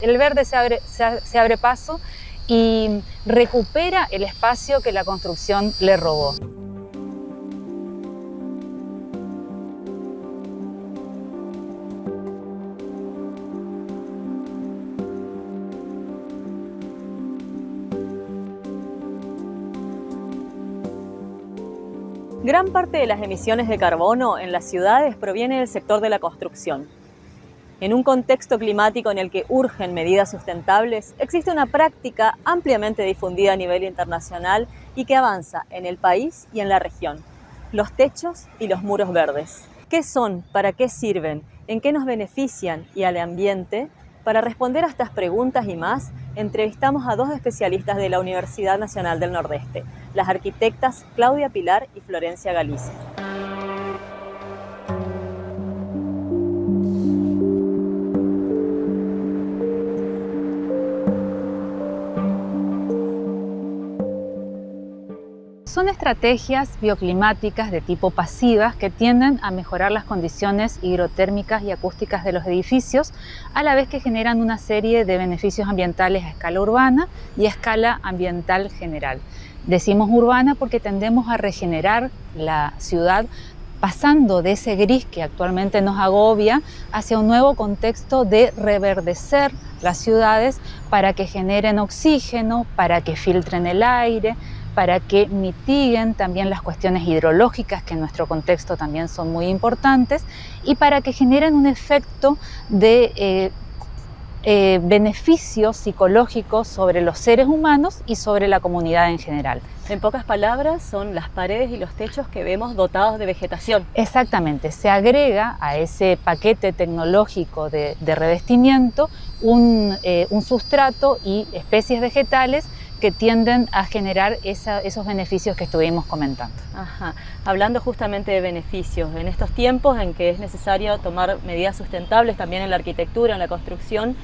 El verde se abre paso y recupera el espacio que la construcción le robó. Gran parte de las emisiones de carbono en las ciudades proviene del sector de la construcción. En un contexto climático en el que urgen medidas sustentables, existe una práctica ampliamente difundida a nivel internacional y que avanza en el país y en la región: los techos y los muros verdes. ¿Qué son? ¿Para qué sirven? ¿En qué nos benefician y al ambiente? Para responder a estas preguntas y más, entrevistamos a dos especialistas de la Universidad Nacional del Nordeste, las arquitectas Claudia Pilar y Florencia Galicia. Son estrategias bioclimáticas de tipo pasivas que tienden a mejorar las condiciones hidrotérmicas y acústicas de los edificios, a la vez que generan una serie de beneficios ambientales a escala urbana y a escala ambiental general. Decimos urbana porque tendemos a regenerar la ciudad pasando de ese gris que actualmente nos agobia hacia un nuevo contexto de reverdecer las ciudades para que generen oxígeno, para que filtren el aire, para que mitiguen también las cuestiones hidrológicas, que en nuestro contexto también son muy importantes, y para que generen un efecto de beneficios psicológicos sobre los seres humanos y sobre la comunidad en general. En pocas palabras, son las paredes y los techos que vemos dotados de vegetación. Exactamente, se agrega a ese paquete tecnológico de revestimiento un sustrato y especies vegetales que tienden a generar esos beneficios que estuvimos comentando. Ajá. Hablando justamente de beneficios, en estos tiempos en que es necesario tomar medidas sustentables también en la arquitectura, en la construcción,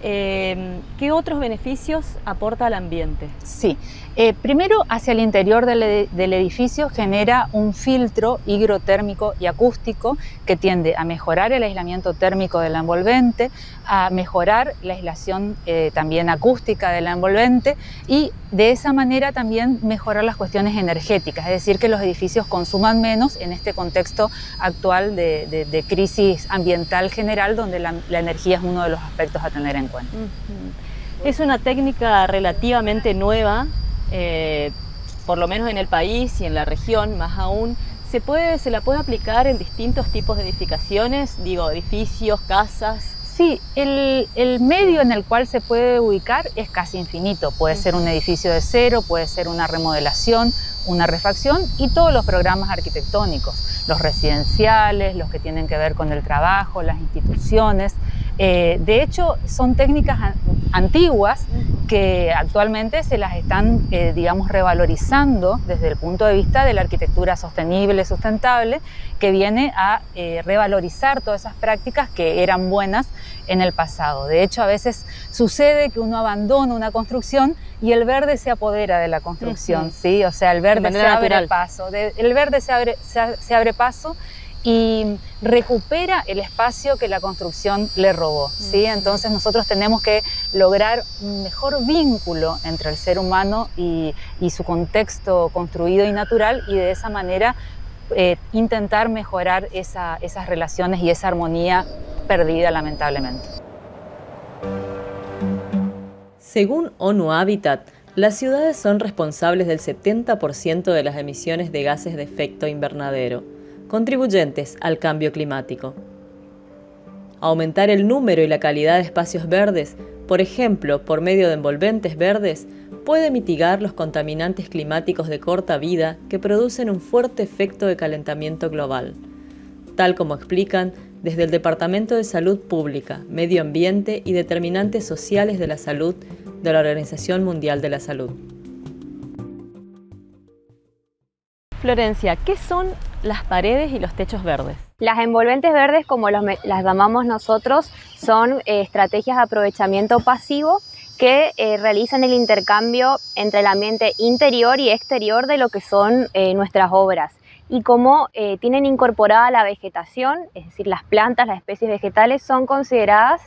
¿qué otros beneficios aporta al ambiente? Sí, primero hacia el interior del edificio genera un filtro higrotérmico y acústico que tiende a mejorar el aislamiento térmico del envolvente, a mejorar la aislación también acústica del envolvente y de esa manera también mejorar las cuestiones energéticas, es decir, que los edificios consuman menos en este contexto actual de crisis ambiental general, donde la energía es uno de los aspectos a tener en cuenta. Es una técnica relativamente nueva, por lo menos en el país y en la región más aún. ¿Se la puede aplicar en distintos tipos de edificaciones? Digo, edificios, casas. Sí, el medio en el cual se puede ubicar es casi infinito. Puede ser un edificio de cero, puede ser una remodelación, una refacción y todos los programas arquitectónicos, los residenciales, los que tienen que ver con el trabajo, las instituciones. De hecho, son técnicas antiguas que actualmente se las están, digamos, revalorizando desde el punto de vista de la arquitectura sostenible, sustentable, que viene a revalorizar todas esas prácticas que eran buenas en el pasado. De hecho, a veces sucede que uno abandona una construcción y el verde se apodera de la construcción, ¿sí? O sea, el verde se abre paso. El verde se abre paso y recupera el espacio que la construcción le robó, ¿sí? Entonces nosotros tenemos que lograr un mejor vínculo entre el ser humano y su contexto construido y natural, y de esa manera intentar mejorar esas relaciones y esa armonía perdida lamentablemente. Según ONU Habitat, las ciudades son responsables del 70% de las emisiones de gases de efecto invernadero, contribuyentes al cambio climático. Aumentar el número y la calidad de espacios verdes, por ejemplo, por medio de envolventes verdes, puede mitigar los contaminantes climáticos de corta vida que producen un fuerte efecto de calentamiento global, tal como explican desde el Departamento de Salud Pública, Medio Ambiente y Determinantes Sociales de la Salud de la Organización Mundial de la Salud. Florencia, ¿qué son las paredes y los techos verdes? Las envolventes verdes, como las llamamos nosotros, son estrategias de aprovechamiento pasivo que realizan el intercambio entre el ambiente interior y exterior de lo que son nuestras obras. Y como tienen incorporada la vegetación, es decir, las plantas, las especies vegetales son consideradas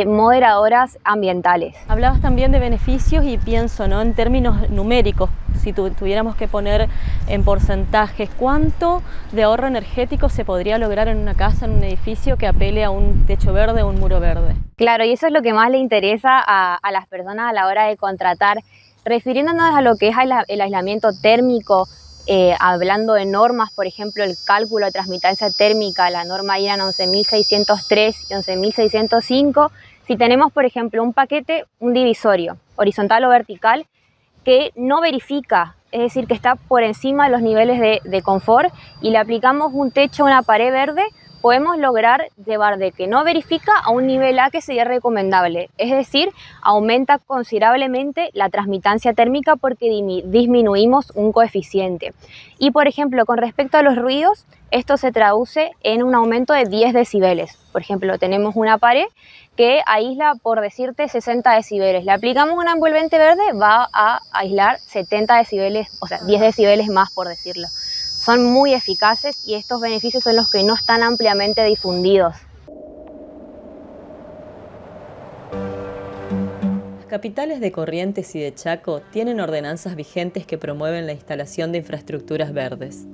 moderadoras ambientales. Hablabas también de beneficios y pienso, ¿no?, en términos numéricos, si tuviéramos que poner en porcentajes, ¿cuánto de ahorro energético se podría lograr en una casa, en un edificio que apele a un techo verde o un muro verde? Claro, y eso es lo que más le interesa a las personas a la hora de contratar. Refiriéndonos a lo que es el aislamiento térmico, hablando de normas, por ejemplo, el cálculo de transmitancia térmica, la norma IRAN 11.603 y 11.605, si tenemos, por ejemplo, un paquete, un divisorio, horizontal o vertical, que no verifica, es decir, que está por encima de los niveles de confort, y le aplicamos un techo a una pared verde, podemos lograr llevar de que no verifica a un nivel A que sería recomendable. Es decir, aumenta considerablemente la transmitancia térmica porque disminuimos un coeficiente. Y por ejemplo, con respecto a los ruidos, esto se traduce en un aumento de 10 decibeles. Por ejemplo, tenemos una pared que aísla, por decirte, 60 decibeles. Le aplicamos un envolvente verde, va a aislar 70 decibeles, o sea, 10 decibeles más, por decirlo. Son muy eficaces y estos beneficios son los que no están ampliamente difundidos. Las capitales de Corrientes y de Chaco tienen ordenanzas vigentes que promueven la instalación de infraestructuras verdes.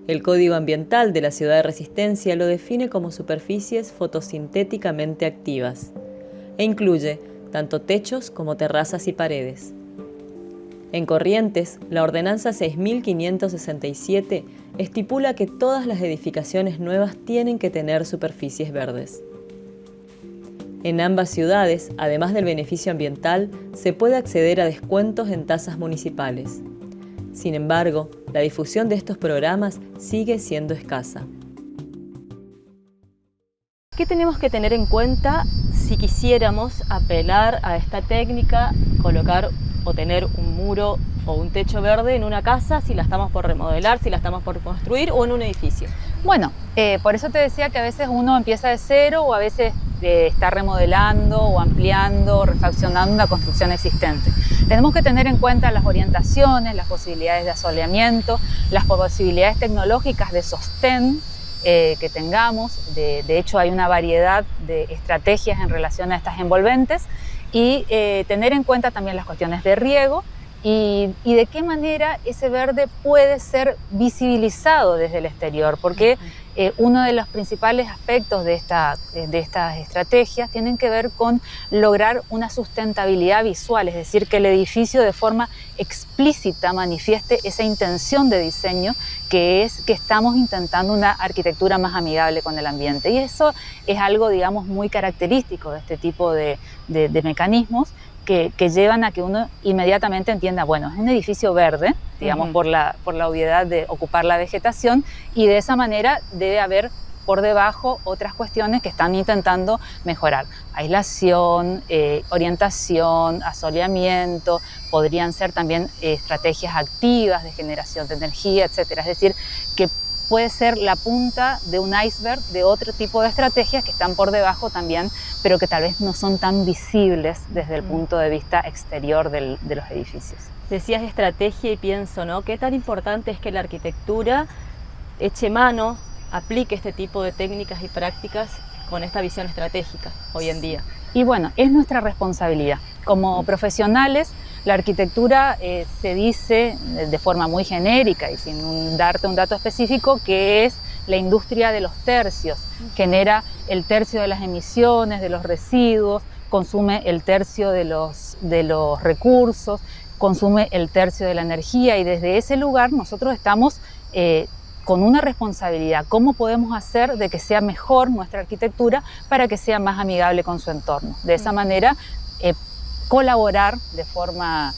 El Código Ambiental de la Ciudad de Resistencia lo define como superficies fotosintéticamente activas e incluye tanto techos como terrazas y paredes. En Corrientes, la Ordenanza 6.567 estipula que todas las edificaciones nuevas tienen que tener superficies verdes. En ambas ciudades, además del beneficio ambiental, se puede acceder a descuentos en tasas municipales. Sin embargo, la difusión de estos programas sigue siendo escasa. ¿Qué tenemos que tener en cuenta si quisiéramos apelar a esta técnica, colocar o tener un muro o un techo verde en una casa, si la estamos por remodelar, si la estamos por construir o en un edificio? Bueno, por eso te decía que a veces uno empieza de cero o a veces está remodelando o ampliando o refaccionando una construcción existente. Tenemos que tener en cuenta las orientaciones, las posibilidades de asoleamiento, las posibilidades tecnológicas de sostén que tengamos. De hecho, hay una variedad de estrategias en relación a estas envolventes y tener en cuenta también las cuestiones de riego y de qué manera ese verde puede ser visibilizado desde el exterior, porque uno de los principales aspectos de estas estrategias tienen que ver con lograr una sustentabilidad visual, es decir, que el edificio de forma explícita manifieste esa intención de diseño que es que estamos intentando una arquitectura más amigable con el ambiente. Y eso es algo, digamos, muy característico de este tipo de mecanismos que llevan a que uno inmediatamente entienda, bueno, es un edificio verde, digamos, por la obviedad de ocupar la vegetación, y de esa manera debe haber por debajo otras cuestiones que están intentando mejorar. Aislación, orientación, asoleamiento, podrían ser también estrategias activas de generación de energía, etc. Es decir, que puede ser la punta de un iceberg de otro tipo de estrategias que están por debajo también, pero que tal vez no son tan visibles desde el punto de vista exterior de los edificios. Decías estrategia y pienso, ¿no?, qué tan importante es que la arquitectura eche mano, aplique este tipo de técnicas y prácticas con esta visión estratégica hoy en día. Y bueno, es nuestra responsabilidad. Como profesionales, la arquitectura se dice de forma muy genérica y sin darte un dato específico que es la industria de los tercios. Genera el tercio de las emisiones, de los residuos, consume el tercio de los recursos, consume el tercio de la energía, y desde ese lugar nosotros estamos con una responsabilidad. ¿Cómo podemos hacer de que sea mejor nuestra arquitectura para que sea más amigable con su entorno? De esa manera, colaborar de forma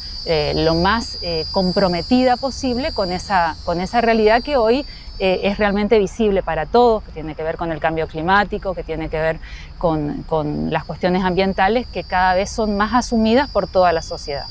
lo más comprometida posible con esa realidad que hoy es realmente visible para todos, que tiene que ver con el cambio climático, que tiene que ver con las cuestiones ambientales que cada vez son más asumidas por toda la sociedad.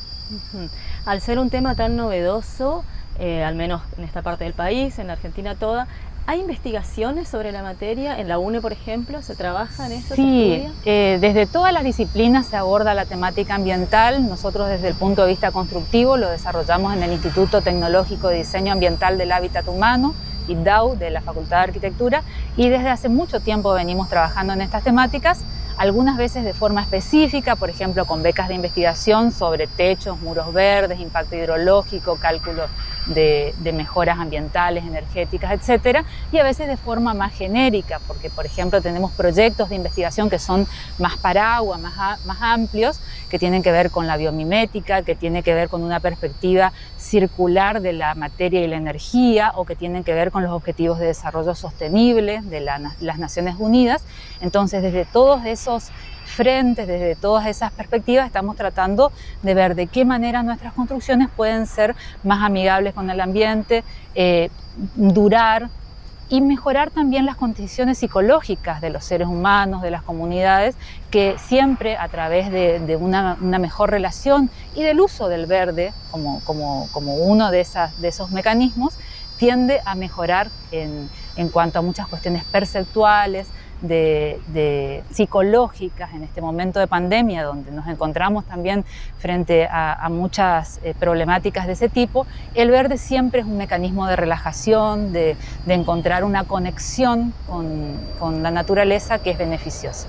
Al ser un tema tan novedoso, al menos en esta parte del país, en la Argentina toda, ¿hay investigaciones sobre la materia? En la UNE, por ejemplo, ¿se trabaja en esto? Sí, desde todas las disciplinas se aborda la temática ambiental. Nosotros desde el punto de vista constructivo lo desarrollamos en el Instituto Tecnológico de Diseño Ambiental del Hábitat Humano, ITDAU, de la Facultad de Arquitectura, y desde hace mucho tiempo venimos trabajando en estas temáticas. algunas veces de forma específica, por ejemplo con becas de investigación sobre techos, muros verdes, impacto hidrológico, cálculo de mejoras ambientales, energéticas, etcétera, y a veces de forma más genérica, porque por ejemplo tenemos proyectos de investigación que son más paraguas, más amplios, que tienen que ver con la biomimética, que tienen que ver con una perspectiva circular de la materia y la energía, o que tienen que ver con los objetivos de desarrollo sostenible de las Naciones Unidas. Entonces, desde todos esos frentes, desde todas esas perspectivas, estamos tratando de ver de qué manera nuestras construcciones pueden ser más amigables con el ambiente, durar y mejorar también las condiciones psicológicas de los seres humanos, de las comunidades, que siempre a través de una mejor relación y del uso del verde como uno de esos mecanismos, tiende a mejorar en cuanto a muchas cuestiones perceptuales, psicológicas en este momento de pandemia, donde nos encontramos también frente a muchas problemáticas de ese tipo. El verde siempre es un mecanismo de relajación, de encontrar una conexión con la naturaleza que es beneficiosa.